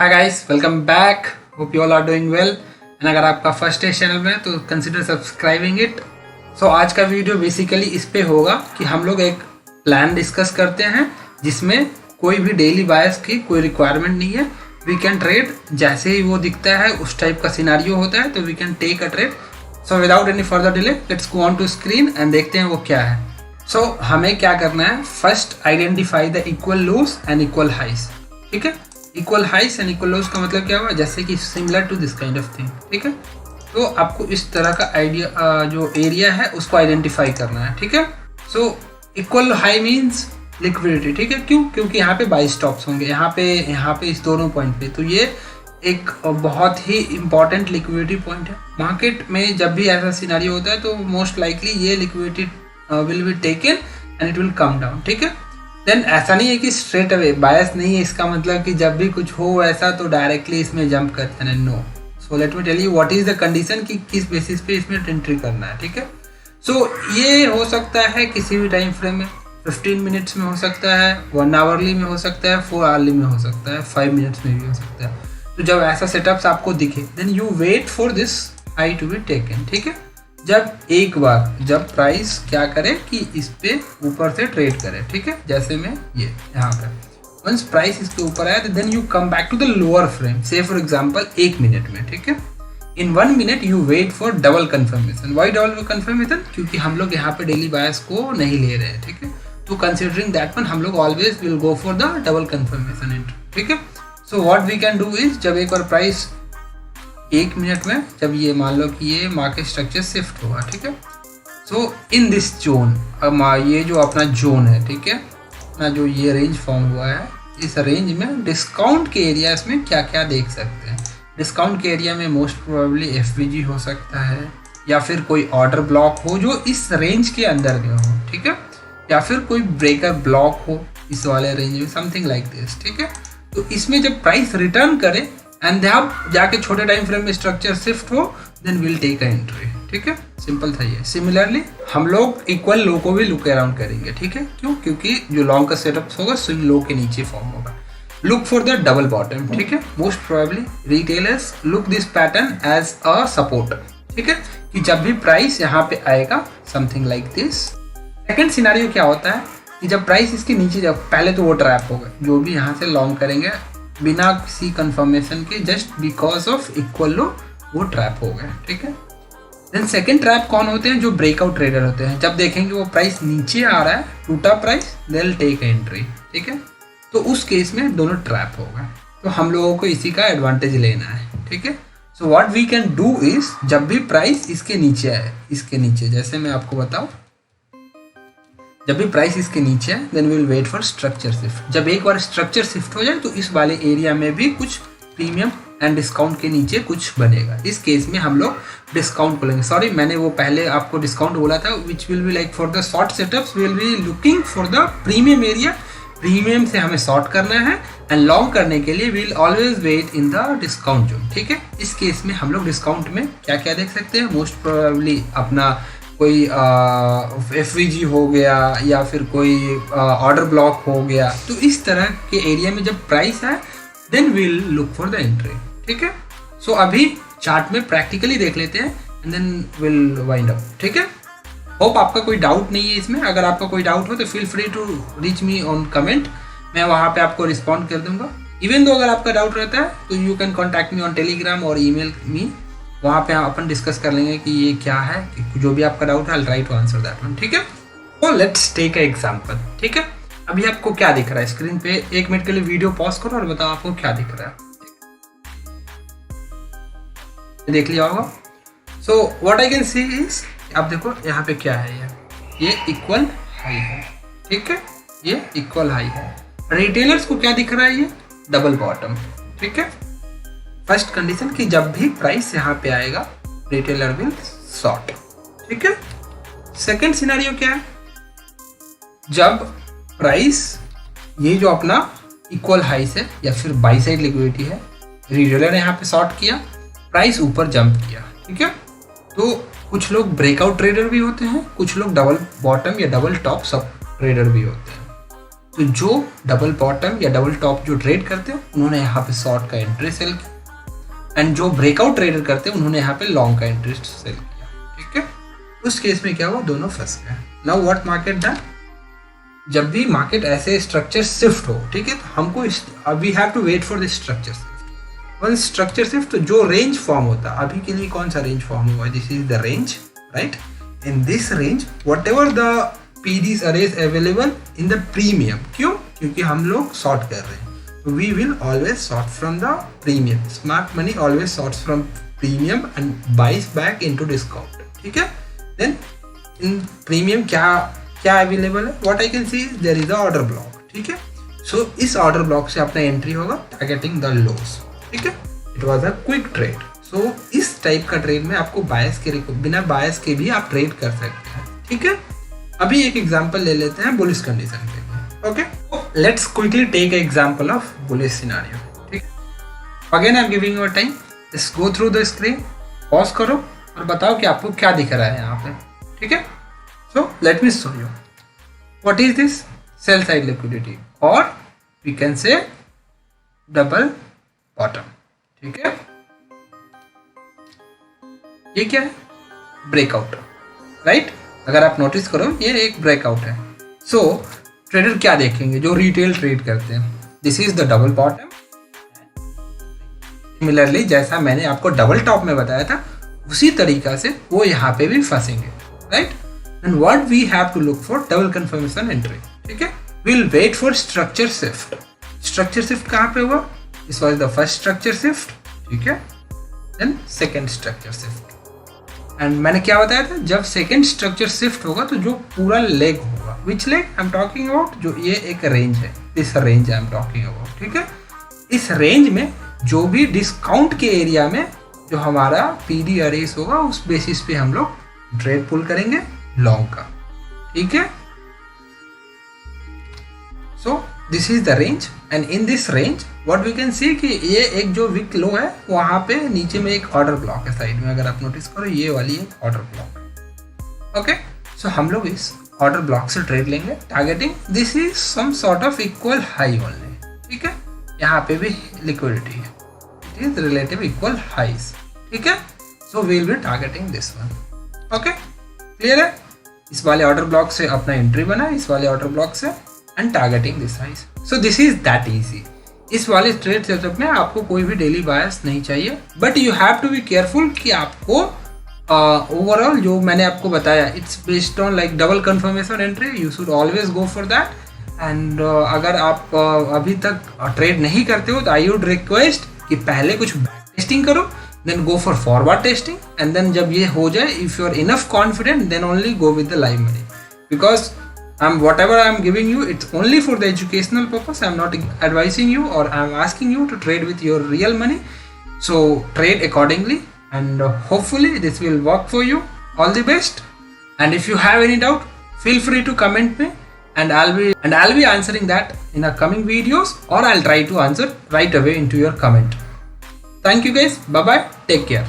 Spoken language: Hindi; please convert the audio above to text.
Hi guys, welcome back. Hope you all are doing well and अगर आपका फर्स्ट डे चैनल में तो कंसिडर सब्सक्राइबिंग इट। सो आज का वीडियो बेसिकली इस पे होगा कि हम लोग एक प्लान डिस्कस करते हैं जिसमें कोई भी डेली बायस की कोई रिक्वायरमेंट नहीं है। वी कैन ट्रेड जैसे ही वो दिखता है, उस टाइप का सिनारियो होता है तो we can take a trade. So without any further delay let's go on to screen and देखते हैं वो क्या है। सो हमें क्या करना है, first identify the equal lows and equal highs. ठीक है, इक्वल हाइस एंड इक्वल लोज का मतलब क्या हुआ, जैसे कि similar to this kind of thing. ठीक है, तो आपको इस तरह का आइडिया जो एरिया है उसको आइडेंटिफाई करना है। ठीक है, so equal high means liquidity. ठीक है, क्यों? क्योंकि यहाँ पे बाई स्टॉप्स होंगे, यहाँ पे इस दोनों पॉइंट पे, तो ये एक बहुत ही इंपॉर्टेंट लिक्विडिटी पॉइंट है। मार्केट में जब भी ऐसा सिनारियो होता है तो मोस्ट लाइकली ये liquidity will be taken and it will come down. ठीक है, देन ऐसा नहीं है कि स्ट्रेट अवे बायस नहीं है, इसका मतलब कि जब भी कुछ हो ऐसा तो डायरेक्टली इसमें जंप करते हैं, no. So let me tell you what is the condition कि किस बेसिस पे इसमें एंट्री करना है। ठीक है, सो ये हो सकता है किसी भी टाइम फ्रेम में, 15 मिनट्स में हो सकता है, 1 आवरली में हो सकता है, 4 आवरली में हो सकता है, 5 मिनट्स में भी हो सकता है। तो जब ऐसा सेटअप्स आपको दिखे then you wait for this high to be taken. ठीक है, जब प्राइस क्या करे कि इस पे ऊपर से ट्रेड करे। ठीक है, जैसे मैं ये यहाँ पे वंस प्राइस इसके ऊपर आया then you come back to the lower frame, say for example 1 minute में। ठीक है, in 1 minute you wait for double confirmation. Why double confirmation? क्योंकि हम लोग यहाँ पे डेली बायस को नहीं ले रहे हैं। ठीक है, तो कंसिडरिंग दैट वन हम लोग always will go for the double confirmation entry. ठीक है, so what we can do is, जब एक बार प्राइस 1 मिनट में जब ये मान लो कि ये मार्केट स्ट्रक्चर शिफ्ट होगा। ठीक है, सो इन दिस जोन, अब ये जो अपना जोन है, ठीक है ना, जो ये रेंज फॉर्म हुआ है, इस रेंज में डिस्काउंट के एरियाज में क्या क्या देख सकते हैं। डिस्काउंट के एरिया में मोस्ट प्रोबेबली एफवीजी हो सकता है, या फिर कोई ऑर्डर ब्लॉक हो जो इस रेंज के अंदर में हो। ठीक है, या फिर कोई ब्रेकर ब्लॉक हो इस वाले रेंज में, समथिंग लाइक दिस। ठीक है, तो इसमें जब प्राइस रिटर्न करे एंड आप जाके छोटे टाइम फ्रेम में स्ट्रक्चर शिफ्ट हो then will take a entry. ठीक है, सिंपल था ये। सिमिलरली हम लोग इक्वल लो को भी लुक अराउंड करेंगे। ठीक है, क्यों? क्योंकि जो लॉन्ग का सेटअप होगा स्विंग लो के नीचे फॉर्म होगा। Look for the double bottom. ठीक है, most probably retailers look this pattern as a support. ठीक है, कि जब भी प्राइस यहाँ पे आएगा something like this. Second scenario क्या होता है कि जब प्राइस इसके नीचे, जब पहले तो वो ट्रैप होगा, जो भी यहाँ से लॉन्ग करेंगे बिना किसी कंफर्मेशन के, जस्ट बिकॉज ऑफ इक्वल लो वो ट्रैप हो गया। ठीक है, देन सेकंड ट्रैप कौन होते हैं? जो ब्रेकआउट ट्रेडर होते हैं। जब देखेंगे वो प्राइस नीचे आ रहा है, टूटा price, they will take entry. ठीक है, तो उस केस में दोनों ट्रैप होगा, तो हम लोगों को इसी का एडवांटेज लेना है। ठीक है, so what we can do is, जब भी प्राइस इसके नीचे आए, इसके नीचे, जैसे मैं आपको बताऊं, जब भी प्राइस इसके नीचे है then we will wait for structure shift. जब एक बार स्ट्रक्चर शिफ्ट हो जाए तो इस वाले एरिया में भी कुछ प्रीमियम एंड डिस्काउंट के नीचे कुछ बनेगा। इस केस में हम लोग डिस्काउंट बोलेंगे। सॉरी, मैंने वो पहले आपको डिस्काउंट बोला था, which will be like for the short setups will be looking for the premium area. Premium से हमें शॉर्ट करना है एंड लॉन्ग करने के लिए will always wait in the discount zone. ठीक है, इस केस में हम लोग डिस्काउंट में क्या क्या देख सकते हैं? मोस्ट प्रोबेबली अपना कोई एफवीजी हो गया, या फिर कोई ऑर्डर ब्लॉक हो गया। तो इस तरह के एरिया में जब प्राइस है then will look for the entry. ठीक है, सो अभी चार्ट में प्रैक्टिकली देख लेते हैं and then will wind up. ठीक है, होप आपका कोई डाउट नहीं है इसमें। अगर आपका कोई डाउट हो तो feel free to reach me on comment, मैं वहाँ पे आपको रिस्पॉन्ड कर दूंगा। इवन दो अगर आपका डाउट रहता है तो you can contact me on Telegram और ईमेल मी, वहाँ पे अपन डिस्कस कर लेंगे कि ये क्या है, कि जो भी आपका डाउट है I will try to answer that one. ठीक है, तो लेट्स टेक अ एग्जांपल। ठीक है, अभी आपको क्या दिख रहा है स्क्रीन पे? 1 मिनट के लिए वीडियो पॉज करो और बताओ आपको क्या दिख रहा है। देख लिया होगा। So what I can see is, आप देखो यहाँ पे क्या है, ये इक्वल हाई है। ठीक है, ये इक्वल हाई है। रिटेलर्स को क्या दिख रहा है? ये डबल बॉटम। ठीक है, फर्स्ट कंडीशन कि जब भी प्राइस यहाँ पे आएगा रिटेलर विल शॉर्ट। ठीक है, सेकंड सिनेरियो क्या है? जब प्राइस ये जो अपना इक्वल हाई से या फिर बाई साइड लिक्विडिटी है, रिटेलर ने यहाँ पे शॉर्ट किया, प्राइस ऊपर जंप किया। ठीक है, तो कुछ लोग ब्रेकआउट ट्रेडर भी होते हैं, कुछ लोग डबल बॉटम या डबल टॉप सब ट्रेडर भी होते हैं। तो जो डबल बॉटम या डबल टॉप जो ट्रेड करते हैं उन्होंने यहाँ पे शॉर्ट का एंट्री सेल किया, एंड जो ब्रेकआउट ट्रेडर करते हैं उन्होंने यहाँ पे लॉन्ग का एंट्री सेल किया, ठीक है। उस केस में क्या हुआ, दोनों फंस गए। नाउ व्हाट मार्केट डन, जब भी मार्केट ऐसे स्ट्रक्चर शिफ्ट हो, ठीक है, तो हमको we have to wait for this structure shift. One structure shift जो रेंज फॉर्म होता है, अभी के लिए कौन सा रेंज फॉर्म हुआ है, this is the range, right. In this range what ever the PDs arrays available in the premium, क्यों, क्योंकि हम लोग शॉर्ट कर रहे हैं, we will always short from the premium, smart money always shorts from premium and buys back into discount, ठीक है। then in premium क्या अवेलेबल है, what I can see is there is a order block, ठीक है। so इस order block से अपना एंट्री होगा targeting the lows, ठीक है। it was a quick trade, so इस टाइप का ट्रेड में आपको बायस के बिना बायस के भी आप ट्रेड कर सकते हैं, ठीक है। अभी एक एग्जांपल ले लेते हैं बुलिश कंडीशन के लिए, okay. Let's quickly take example of bullish scenario, ठीक। Again I am giving your time, just go through the screen, pause करो और बताओ कि आपको क्या दिख रहा है यहाँ पे, ठीक है। So let me show you what is this, sell side liquidity, और we can say double bottom, ठीक है। ये क्या है, ब्रेकआउट, राइट। अगर आप नोटिस करो ये एक ब्रेकआउट है। सो ट्रेडर क्या देखेंगे, जो रिटेल ट्रेड करते हैं, this is the double bottom. Similarly जैसा मैंने आपको डबल टॉप में बताया था उसी तरीका से वो यहाँ पे भी फंसेंगे, right. And what we have to look for, double confirmation entry, ठीक है। We will wait for structure shift. Structure shift कहाँ पे हुआ, this was the first structure shift, ठीक है। Then second structure shift, and मैंने क्या बताया था, जब सेकेंड स्ट्रक्चर शिफ्ट होगा तो जो पूरा लेग होगा, which leg I am talking about, जो ये एक रेंज है, this range I am talking about, ठीक है। इस रेंज में जो भी डिस्काउंट के एरिया में जो हमारा PD अरेस होगा उस बेसिस पे हम लोग ट्रेड पुल करेंगे लॉन्ग का, ठीक है। So this is the range, and in this range what we can see कि ये एक जो विक लो है वहाँ पे नीचे में एक ऑर्डर ब्लॉक है साइड में, अगर आप नोटिस करो ये वाली एक ऑर्डर ब्लॉक है, ओके। सो हम लोग इस ऑर्डर ब्लॉक से ट्रेड लेंगे targeting this is some sort of equal high only, ठीक है। यहाँ पे भी लिक्विडिटी है, it is relative equal highs, ठीक है। So we will be targeting this one, okay, clear है। इस वाले ऑर्डर ब्लॉक से अपना एंट्री बना, इस वाले ऑर्डर ब्लॉक से, and targeting this highs. So this is that easy. इस वाले ट्रेड सेटअप में आपको कोई भी डेली बायस नहीं चाहिए, but you have to be careful कि आपको ओवरऑल जो मैंने आपको बताया it's based on like double confirmation entry, you should always go for that. And अगर आप अभी तक ट्रेड नहीं करते हो तो आई वुड रिक्वेस्ट कि पहले कुछ टेस्टिंग करो, then go for forward testing, and then जब ये हो जाए, if you are enough confident, then only go with the live money, because whatever I am giving you, it's only for the educational purpose. I am not advising you or I am asking you to trade with your real money. So trade accordingly, and hopefully this will work for you. All the best. And if you have any doubt, feel free to comment me, and I'll be answering that in our coming videos, or I'll try to answer right away into your comment. Thank you guys. Bye bye. Take care.